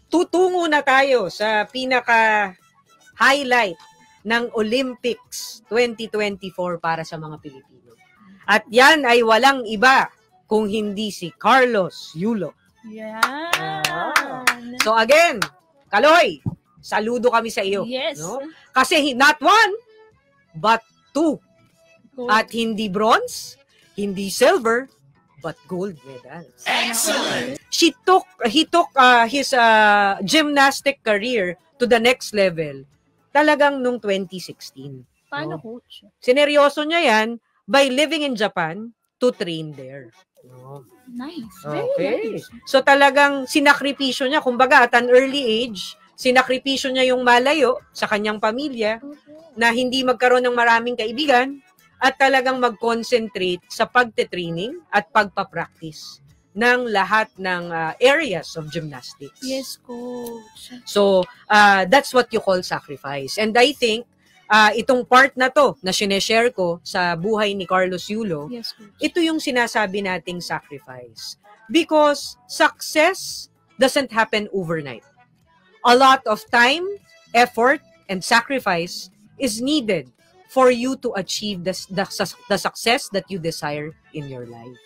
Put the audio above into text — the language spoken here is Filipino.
tutungo na tayo sa pinaka-highlight ng Olympics 2024 para sa mga Pilipino. At yan ay walang iba kung hindi si Carlos Yulo. So again, Kaloy, saludo kami sa iyo. Yes. No? Kasi not one, but two. Gold. At hindi bronze, hindi silver, but gold medals. Excellent! He took his gymnastic career to the next level talagang nung 2016. Paano, no? coach? Sineryoso niya yan by living in Japan to train there. No? Nice. Okay. Very nice. So talagang sinakripisyo niya, kumbaga at an early age, sinakripisyo niya yung malayo sa kanyang pamilya na hindi magkaroon ng maraming kaibigan at talagang mag-concentrate sa pagte-training at pagpa-practice ng lahat ng areas of gymnastics. Yes, coach. So, that's what you call sacrifice. And I think, itong part na to na sineshare ko sa buhay ni Carlos Yulo, Yes, coach. ito yung sinasabi nating sacrifice. Because success doesn't happen overnight. A lot of time, effort, and sacrifice is needed for you to achieve the success that you desire in your life.